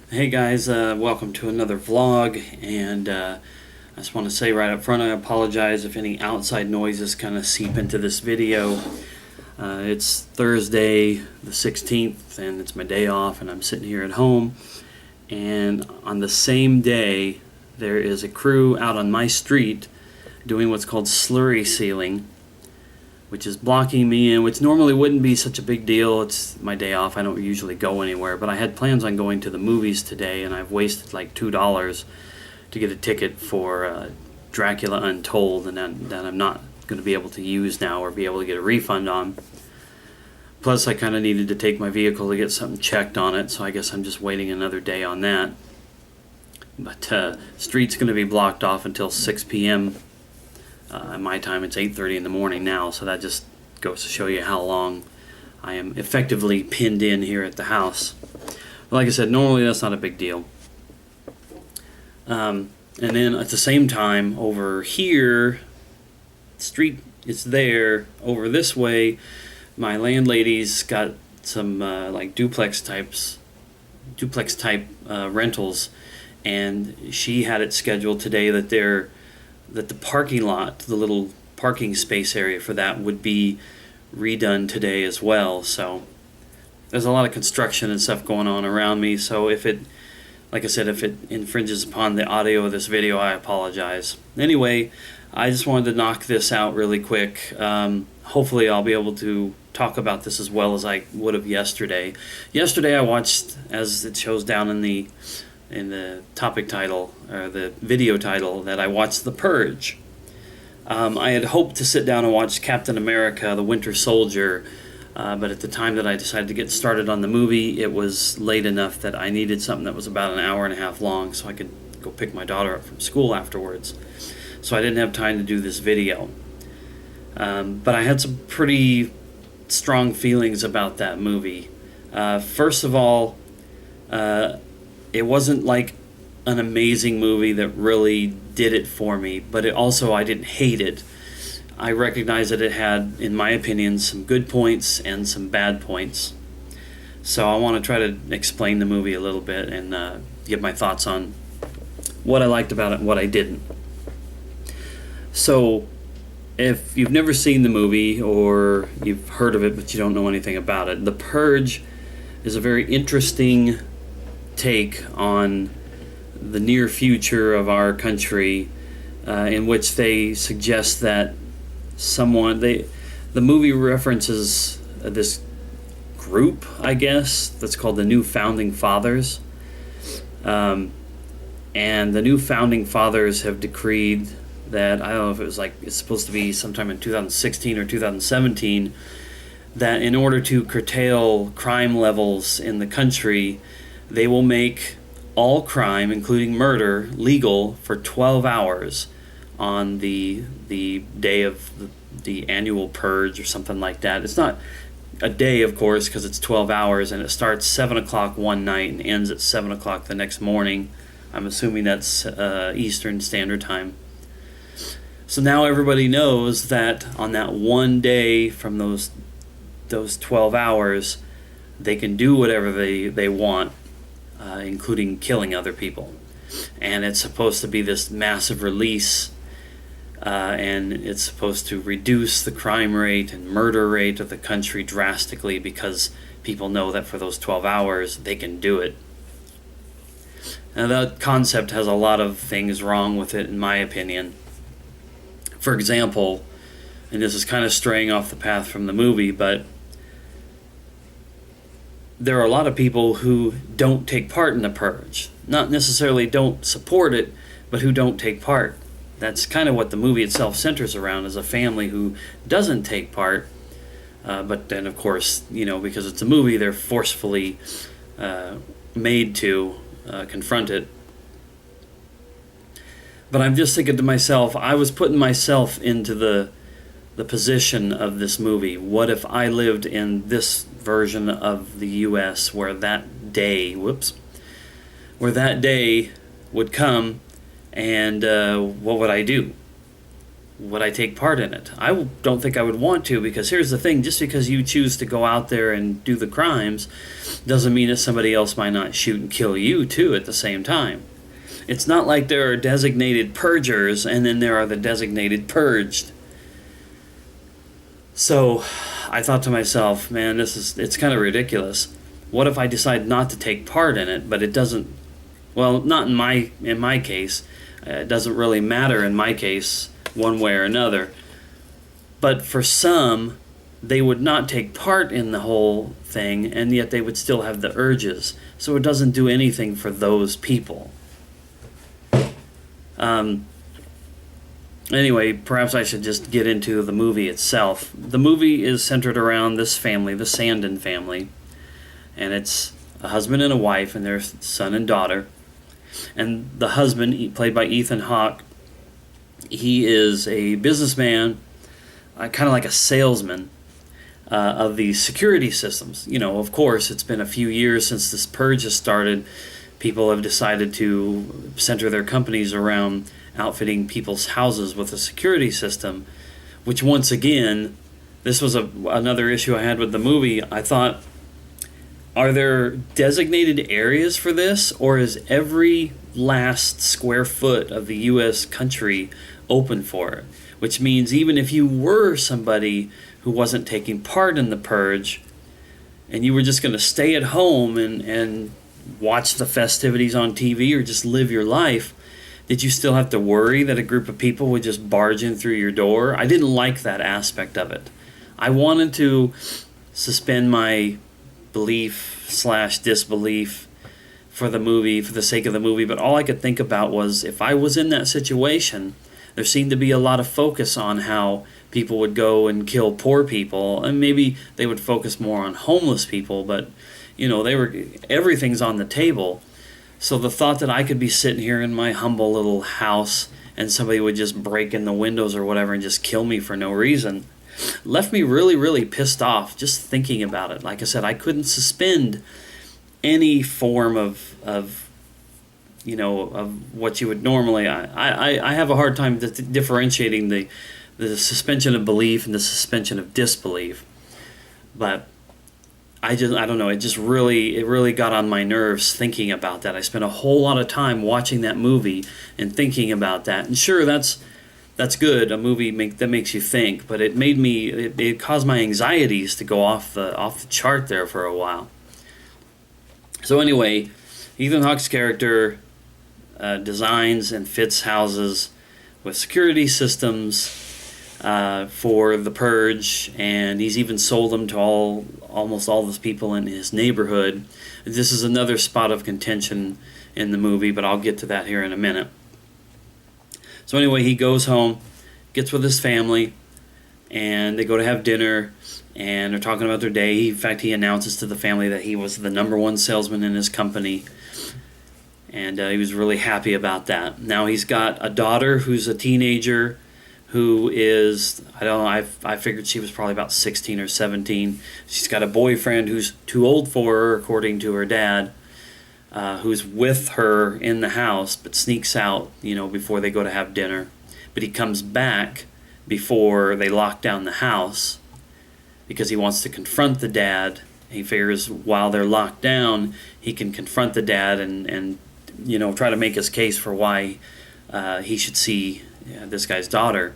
Hey guys, welcome to another vlog, and I just want to say right up front I apologize if any outside noises kind of seep into this video. It's Thursday the 16th and it's my day off, and I'm sitting here at home, and on the same day there is a crew out on my street doing what's called slurry sealing, which is blocking me in, which normally wouldn't be such a big deal. It's my day off. I don't usually go anywhere, but I had plans on going to the movies today, and I've wasted like $2 to get a ticket for Dracula Untold, and that I'm not going to be able to use now or be able to get a refund on. Plus, I kind of needed to take my vehicle to get something checked on it, so I guess I'm just waiting another day on that. But street's going to be blocked off until 6 p.m. At my time, it's 8:30 in the morning now, so that just goes to show you how long I am effectively pinned in here at the house. But like I said, normally that's not a big deal. And then at the same time, over here, street is there. Over this way, my landlady's got some like duplex type rentals, and she had it scheduled today that the parking lot, the little parking space area for that, would be redone today as well. So there's a lot of construction and stuff going on around me, so if it, like I said, if it infringes upon the audio of this video, I apologize. Anyway, I just wanted to knock this out really quick. Hopefully I'll be able to talk about this as well as I would have yesterday. Yesterday I watched, as it shows down in the topic title, or the video title, that I watched The Purge. I had hoped to sit down and watch Captain America, the Winter Soldier, but at the time that I decided to get started on the movie, it was late enough that I needed something that was about an hour and a half long so I could go pick my daughter up from school afterwards. So I didn't have time to do this video. But I had some pretty strong feelings about that movie. First of all, it wasn't like an amazing movie that really did it for me, but I didn't hate it. I recognize that it had, in my opinion, some good points and some bad points. So I want to try to explain the movie a little bit and give my thoughts on what I liked about it and what I didn't. So if you've never seen the movie, or you've heard of it but you don't know anything about it, The Purge is a very interesting take on the near future of our country, in which they suggest that the movie references this group, I guess, that's called the New Founding Fathers, and the New Founding Fathers have decreed that, I don't know if it was like, it's supposed to be sometime in 2016 or 2017, that in order to curtail crime levels in the country, they will make all crime, including murder, legal for 12 hours on the day of the annual purge or something like that. It's not a day, of course, because it's 12 hours, and it starts 7 o'clock one night and ends at 7 o'clock the next morning. I'm assuming that's Eastern Standard Time. So now everybody knows that on that one day from those 12 hours, they can do whatever they want, including killing other people. And it's supposed to be this massive release, and it's supposed to reduce the crime rate and murder rate of the country drastically, because people know that for those 12 hours they can do it. Now, that concept has a lot of things wrong with it, in my opinion. For example, and this is kind of straying off the path from the movie, but there are a lot of people who don't take part in the purge. Not necessarily don't support it, but who don't take part. That's kind of what the movie itself centers around, is a family who doesn't take part, but then, of course, because it's a movie, they're forcefully made to confront it. But I'm just thinking to myself, I was putting myself into the position of this movie. What if I lived in this version of the U.S. where that day would come, and what would I do? would I take part in it? Don't think I would want to, because here's the thing, just because you choose to go out there and do the crimes doesn't mean that somebody else might not shoot and kill you too at the same time. It's not like there are designated purgers and then there are the designated purged. So I thought to myself, man, it's kind of ridiculous. What if I decide not to take part in it, but it doesn't, well, not in my case. It doesn't really matter in my case one way or another. But for some, they would not take part in the whole thing, and yet they would still have the urges. So it doesn't do anything for those people. Anyway, perhaps I should just get into the movie itself. The movie is centered around this family, the Sandin family, and it's a husband and a wife and their son and daughter. And the husband, played by Ethan Hawke, he is a businessman, kind of like a salesman of these security systems. You know, of course, it's been a few years since this purge has started. People have decided to center their companies around outfitting people's houses with a security system, which once again, this was another issue I had with the movie. I thought, are there designated areas for this, or is every last square foot of the U.S. country open for it? Which means even if you were somebody who wasn't taking part in the purge, and you were just going to stay at home and watch the festivities on TV or just live your life, did you still have to worry that a group of people would just barge in through your door? I didn't like that aspect of it. I wanted to suspend my belief/disbelief for the movie, for the sake of the movie, but all I could think about was, if I was in that situation, there seemed to be a lot of focus on how people would go and kill poor people, and maybe they would focus more on homeless people, but you know, everything's on the table. So the thought that I could be sitting here in my humble little house and somebody would just break in the windows or whatever and just kill me for no reason left me really, really pissed off just thinking about it. Like I said, I couldn't suspend any form of what you would normally. I have a hard time differentiating the suspension of belief and the suspension of disbelief. But I don't know, it really got on my nerves thinking about that. I spent a whole lot of time watching that movie and thinking about that. And sure, that's good, a movie that makes you think, but it caused my anxieties to go off the chart there for a while. So anyway, Ethan Hawke's character designs and fits houses with security systems for the purge, and he's even sold them to almost all the people in his neighborhood. This is another spot of contention in the movie, but I'll get to that here in a minute. So anyway, he goes home, gets with his family, and they go to have dinner, and they're talking about their day. In fact, he announces to the family that he was the #1 salesman in his company, and he was really happy about that. Now he's got a daughter who's a teenager, who is, I don't know, I figured she was probably about 16 or 17. She's got a boyfriend who's too old for her, according to her dad, who's with her in the house, but sneaks out, before they go to have dinner. But he comes back before they lock down the house because he wants to confront the dad. He figures while they're locked down, he can confront the dad and try to make his case for why he should see this guy's daughter.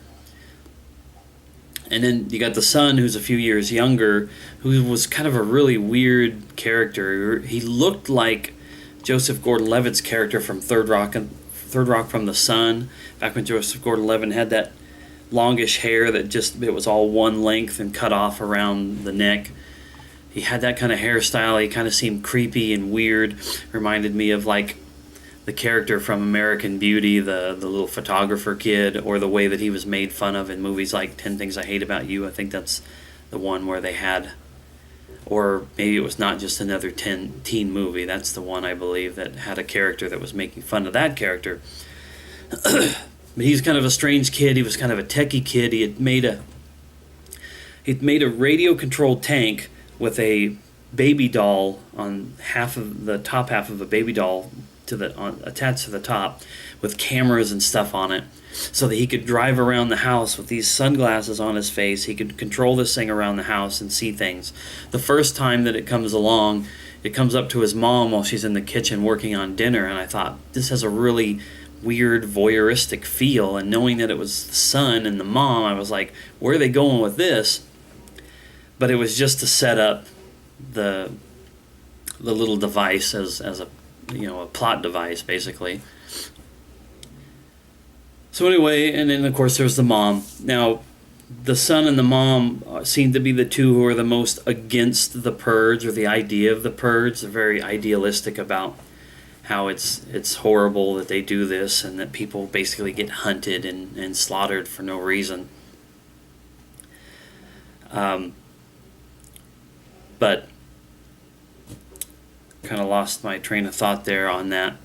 And then you got the son, who's a few years younger, who was kind of a really weird character. He looked like Joseph Gordon-Levitt's character from Third Rock from the Sun, back when Joseph Gordon-Levitt had that longish hair that it was all one length and cut off around the neck. He had that kind of hairstyle. He kind of seemed creepy and weird. Reminded me of like the character from American Beauty, the little photographer kid, or the way that he was made fun of in movies like 10 Things I Hate About You. I think that's the one where they had, or maybe it was not just another teen movie. That's the one, I believe, that had a character that was making fun of that character. But he's kind of a strange kid. He was kind of a techie kid. He'd made a radio-controlled tank with a baby doll on the top half of a baby doll attached to the top with cameras and stuff on it, so that he could drive around the house with these sunglasses on his face. He could control this thing around the house and see things. The first time that it comes along, it comes up to his mom while she's in the kitchen working on dinner, and I thought, this has a really weird voyeuristic feel. And knowing that it was the son and the mom, I was like, where are they going with this? But it was just to set up the little device as a a plot device, basically. So anyway, and then of course there's the mom. Now, the son and the mom seem to be the two who are the most against the purge, or the idea of the purge. They're very idealistic about how it's horrible that they do this, and that people basically get hunted and slaughtered for no reason. But kind of lost my train of thought there on that.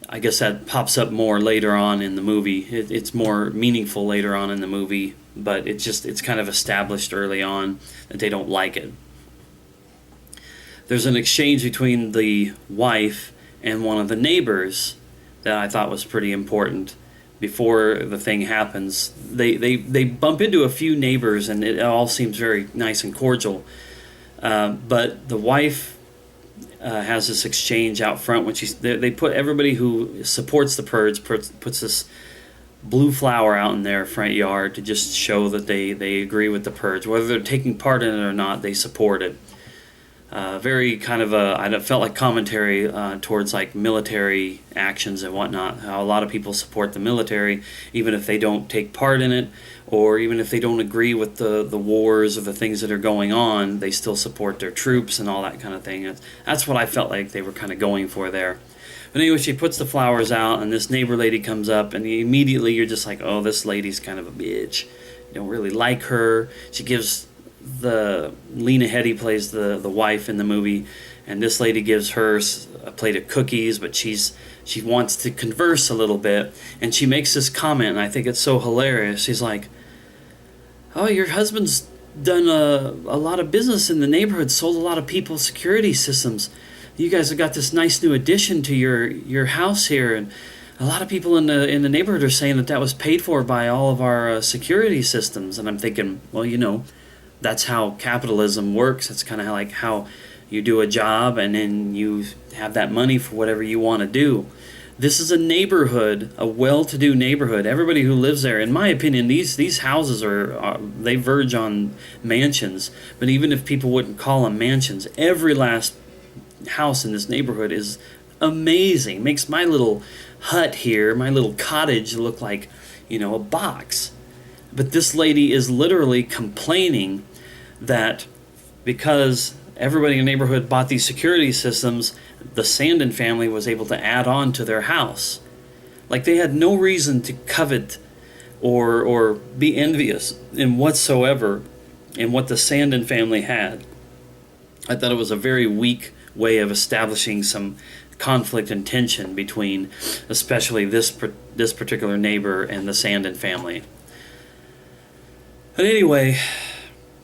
I guess that pops up more later on in the movie. It's more meaningful later on in the movie, but it's kind of established early on that they don't like it. There's an exchange between the wife and one of the neighbors that I thought was pretty important before the thing happens. They bump into a few neighbors, and it all seems very nice and cordial. But the wife has this exchange out front when they put everybody who supports the purge puts this blue flower out in their front yard to just show that they agree with the purge. Whether they're taking part in it or not, they support it. Very kind of I felt like commentary towards like military actions and whatnot. How a lot of people support the military, even if they don't take part in it, or even if they don't agree with the wars or the things that are going on, they still support their troops and all that kind of thing. That's what I felt like they were kind of going for there. But anyway, she puts the flowers out, and this neighbor lady comes up, and immediately you're just like, oh, this lady's kind of a bitch. You don't really like her. She gives Lena Headey plays the wife in the movie, and this lady gives her a plate of cookies, but she wants to converse a little bit, and she makes this comment, and I think it's so hilarious. She's like, oh, your husband's done a lot of business in the neighborhood, sold a lot of people security systems. You guys have got this nice new addition to your house here, and a lot of people in the neighborhood are saying that was paid for by all of our security systems. And I'm thinking, well, that's how capitalism works. That's kind of like how you do a job, and then you have that money for whatever you want to do. This is a neighborhood, a well-to-do neighborhood. Everybody who lives there, in my opinion, these houses they verge on mansions. But even if people wouldn't call them mansions, every last house in this neighborhood is amazing. Makes my little hut here, my little cottage, look like, a box. But this lady is literally complaining that because everybody in the neighborhood bought these security systems, the Sandin family was able to add on to their house. Like, they had no reason to covet or be envious in whatsoever in what the Sandin family had. I thought it was a very weak way of establishing some conflict and tension between especially this particular neighbor and the Sandin family. But anyway,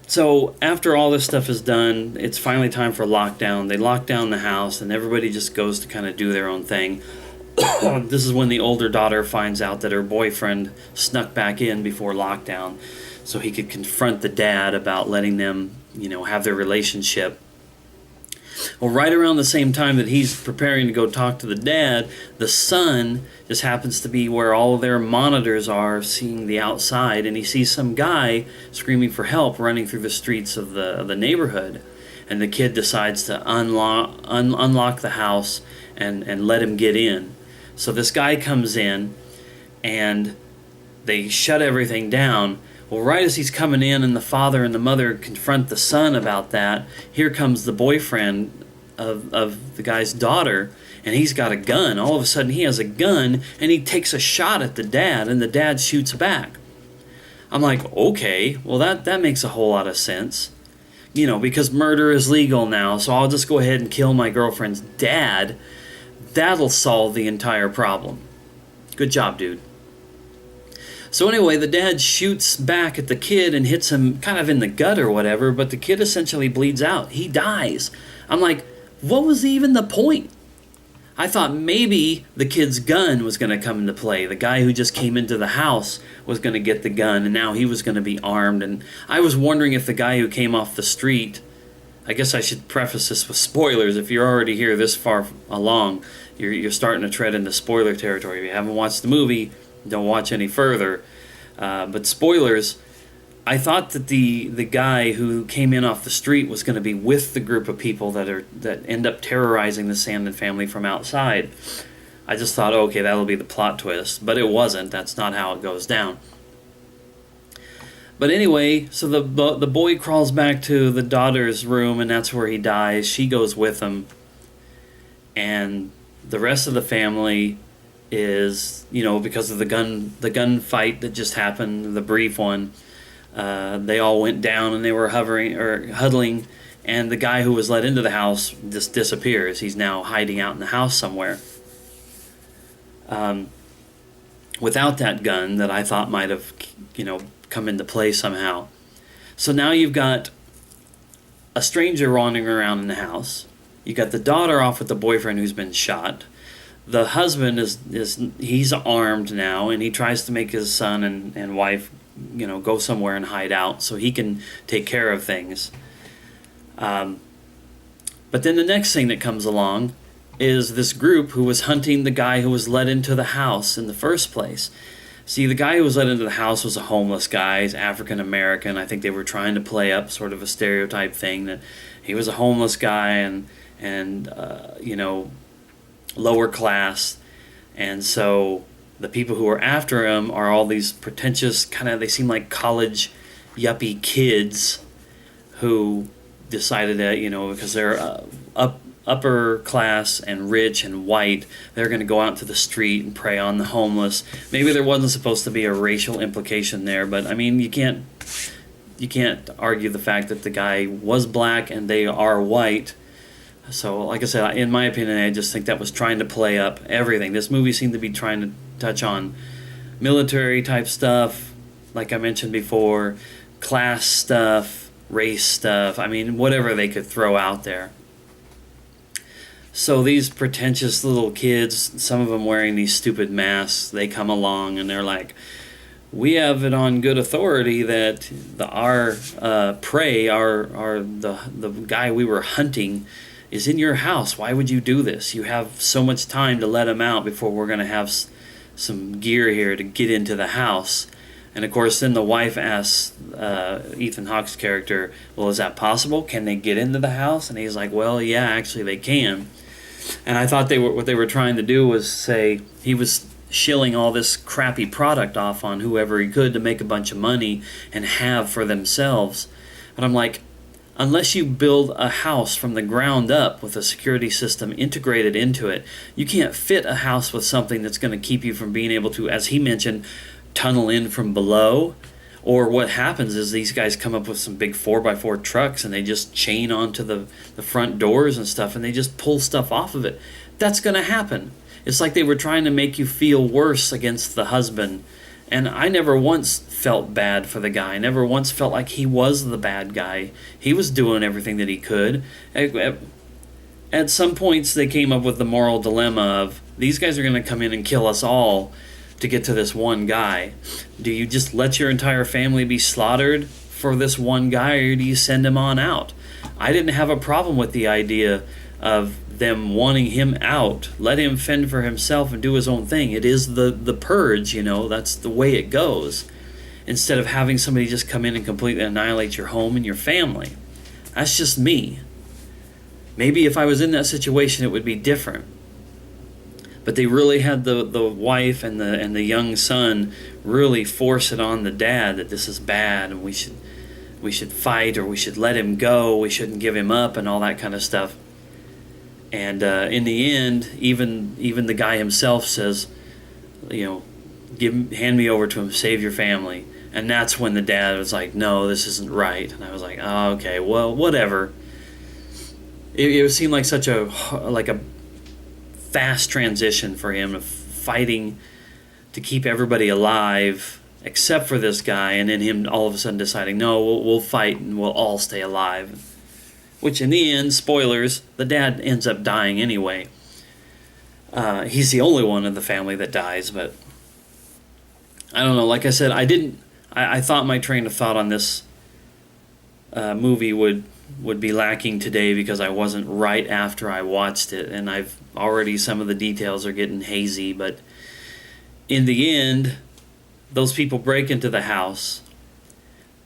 so after all this stuff is done, it's finally time for lockdown. They lock down the house, and everybody just goes to kind of do their own thing. This is when the older daughter finds out that her boyfriend snuck back in before lockdown so he could confront the dad about letting them, have their relationship. Well, right around the same time that he's preparing to go talk to the dad, the son just happens to be where all of their monitors are, seeing the outside, and he sees some guy screaming for help running through the streets of the neighborhood. And the kid decides to unlock the house and let him get in. So this guy comes in, and they shut everything down. Well, right as he's coming in and the father and the mother confront the son about that, here comes the boyfriend of the guy's daughter, and he's got a gun. All of a sudden, he has a gun, and he takes a shot at the dad, and the dad shoots back. I'm like, okay, well, that makes a whole lot of sense. Because murder is legal now, so I'll just go ahead and kill my girlfriend's dad. That'll solve the entire problem. Good job, dude. So anyway, the dad shoots back at the kid and hits him kind of in the gut or whatever, but the kid essentially bleeds out. He dies. I'm like, what was even the point? I thought maybe the kid's gun was going to come into play. The guy who just came into the house was going to get the gun, and now he was going to be armed. And I was wondering if the guy who came off the street, I guess I should preface this with spoilers. If you're already here this far along, you're starting to tread into spoiler territory. If you haven't watched the movie, don't watch any further. But spoilers, I thought that the guy who came in off the street was going to be with the group of people that end up terrorizing the Sandin family from outside. I just thought, okay, that'll be the plot twist, but it wasn't. That's not how it goes down. But anyway, so the boy crawls back to the daughter's room, and that's where he dies. She goes with him, and the rest of the family is, because of the gun fight that just happened, the brief one. They all went down and they were huddling, and the guy who was let into the house just disappears. He's now hiding out in the house somewhere. Without that gun that I thought might have, come into play somehow. So now you've got a stranger wandering around in the house. You got the daughter off with the boyfriend who's been shot. The husband he's armed now, and he tries to make his son and wife go somewhere and hide out so he can take care of things. But then the next thing that comes along is this group who was hunting the guy who was let into the house in the first place. See, the guy who was let into the house was a homeless guy. He's African American. I think they were trying to play up sort of a stereotype thing that he was a homeless guy and lower class. And so the people who are after him are all these pretentious they seem like college yuppie kids who decided that, because they're upper class and rich and white, they're going to go out to the street and prey on the homeless. Maybe there wasn't supposed to be a racial implication there, but I mean, you can't argue the fact that the guy was black and they are white. So, like I said, in my opinion, I just think that was trying to play up everything. This movie seemed to be trying to touch on military type stuff, like I mentioned before, class stuff, race stuff. I mean, whatever they could throw out there. So these pretentious little kids, some of them wearing these stupid masks, they come along and they're like, we have it on good authority that our prey, the guy we were hunting, is in your house. Why would you do this? You have so much time to let him out before we're going to have some gear here to get into the house. And of course, then the wife asks Ethan Hawke's character, well, is that possible? Can they get into the house? And he's like, well, yeah, actually they can. And I thought what they were trying to do was say he was shilling all this crappy product off on whoever he could to make a bunch of money and have for themselves. But I'm like, unless you build a house from the ground up with a security system integrated into it, you can't fit a house with something that's going to keep you from being able to, as he mentioned, tunnel in from below. Or what happens is these guys come up with some big 4x4 trucks and they just chain onto the front doors and stuff, and they just pull stuff off of it. That's going to happen. It's like they were trying to make you feel worse against the husband. And I never once felt bad for the guy. I never once felt like he was the bad guy. He was doing everything that he could. At some points, they came up with the moral dilemma of, these guys are going to come in and kill us all to get to this one guy. Do you just let your entire family be slaughtered for this one guy, or do you send him on out? I didn't have a problem with the idea of them wanting him out. Let him fend for himself and do his own thing. It is the purge, that's the way it goes. Instead of having somebody just come in and completely annihilate your home and your family. That's just me. Maybe if I was in that situation, it would be different. But they really had the wife and the young son really force it on the dad that this is bad and we should fight, or we should let him go, we shouldn't give him up, and all that kind of stuff. And in the end, even the guy himself says, hand me over to him, save your family. And that's when the dad was like, no, this isn't right. And I was like, oh, okay, well, whatever. It seemed like such a fast transition for him of fighting to keep everybody alive except for this guy, and then him all of a sudden deciding, no, we'll fight and we'll all stay alive. Which in the end, spoilers, the dad ends up dying anyway. He's the only one in the family that dies, but I don't know. Like I said, I thought my train of thought on this movie would be lacking today because I wasn't right after I watched it, and I've already, some of the details are getting hazy, but in the end, those people break into the house,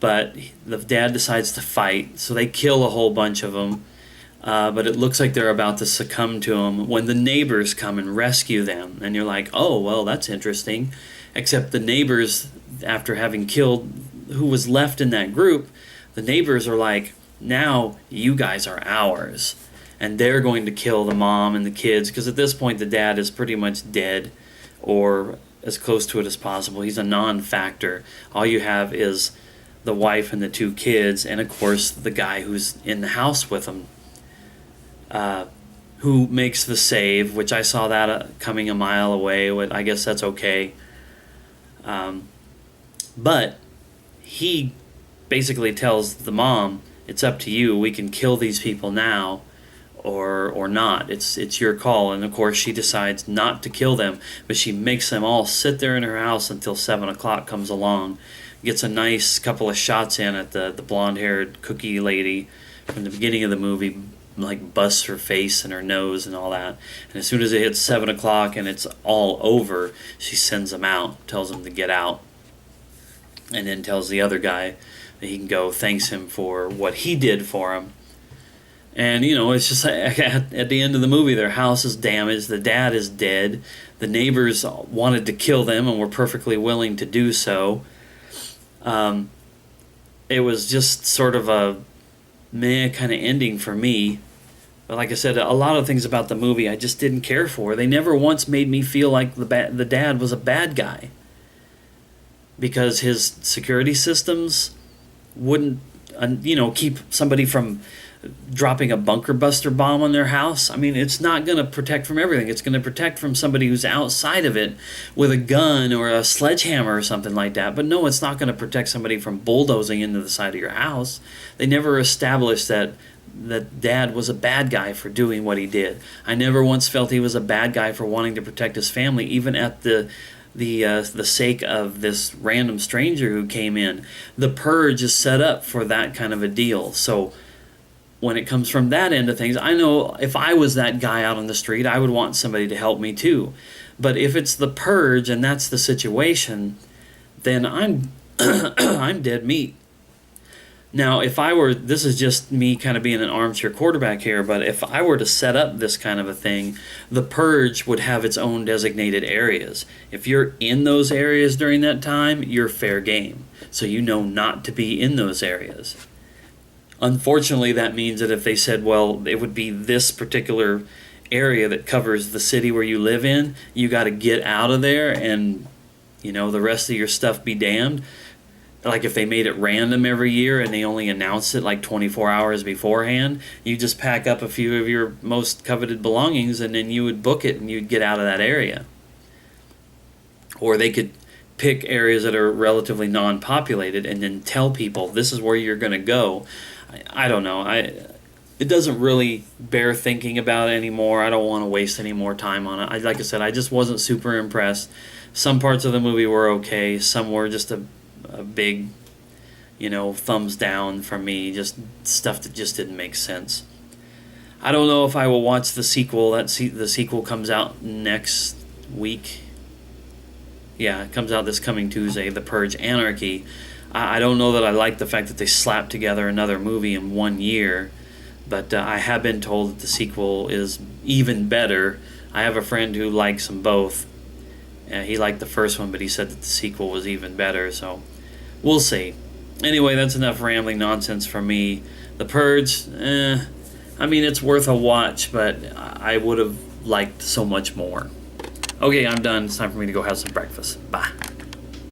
but the dad decides to fight, so they kill a whole bunch of them, but it looks like they're about to succumb to him when the neighbors come and rescue them, and you're like, oh, well, that's interesting, except the neighbors, after having killed who was left in that group, the neighbors are like, now you guys are ours, and they're going to kill the mom and the kids, because at this point the dad is pretty much dead, or as close to it as possible. He's a non-factor. All you have is the wife and the two kids, and of course the guy who's in the house with them, who makes the save, which I saw that coming a mile away. I guess that's okay. But he basically tells the mom, it's up to you. We can kill these people now or not. It's your call. And of course she decides not to kill them, but she makes them all sit there in her house until 7 o'clock comes along, gets a nice couple of shots in at the blonde-haired cookie lady from the beginning of the movie, like busts her face and her nose and all that. And as soon as it hits 7 o'clock and it's all over, she sends them out, tells them to get out, and then tells the other guy that he can go, thanks him for what he did for him. And, you know, it's just like at the end of the movie, their house is damaged, the dad is dead, the neighbors wanted to kill them and were perfectly willing to do so. It was just sort of a meh kind of ending for me. But like I said, a lot of things about the movie I just didn't care for. They never once made me feel like the dad was a bad guy, because his security systems wouldn't, keep somebody from dropping a bunker buster bomb on their house. I mean, it's not going to protect from everything. It's going to protect from somebody who's outside of it with a gun or a sledgehammer or something like that. But no, it's not going to protect somebody from bulldozing into the side of your house. They never established that dad was a bad guy for doing what he did. I never once felt he was a bad guy for wanting to protect his family, even at the sake of this random stranger who came in. The Purge is set up for that kind of a deal. So when it comes from that end of things, I know if I was that guy out on the street, I would want somebody to help me too. But if it's the Purge and that's the situation, then I'm I'm dead meat. Now, if I were, this is just me kind of being an armchair quarterback here, but if I were to set up this kind of a thing, the Purge would have its own designated areas. If you're in those areas during that time, you're fair game. So you know not to be in those areas. Unfortunately, that means that if they said, well, it would be this particular area that covers the city where you live in, you got to get out of there and, the rest of your stuff be damned. Like if they made it random every year and they only announced it like 24 hours beforehand, you just pack up a few of your most coveted belongings and then you would book it and you'd get out of that area. Or they could pick areas that are relatively non-populated and then tell people this is where you're going to go. I don't know. It doesn't really bear thinking about it anymore. I don't want to waste any more time on it. Like I said, I just wasn't super impressed. Some parts of the movie were okay. Some were just a big, thumbs down from me. Just stuff that just didn't make sense. I don't know if I will watch the sequel. The sequel comes out next week. Yeah, it comes out this coming Tuesday, The Purge Anarchy. I don't know that I like the fact that they slapped together another movie in 1 year, but I have been told that the sequel is even better. I have a friend who likes them both. He liked the first one, but he said that the sequel was even better, so we'll see. Anyway, that's enough rambling nonsense from me. The Purge, it's worth a watch, but I would have liked so much more. Okay, I'm done. It's time for me to go have some breakfast. Bye.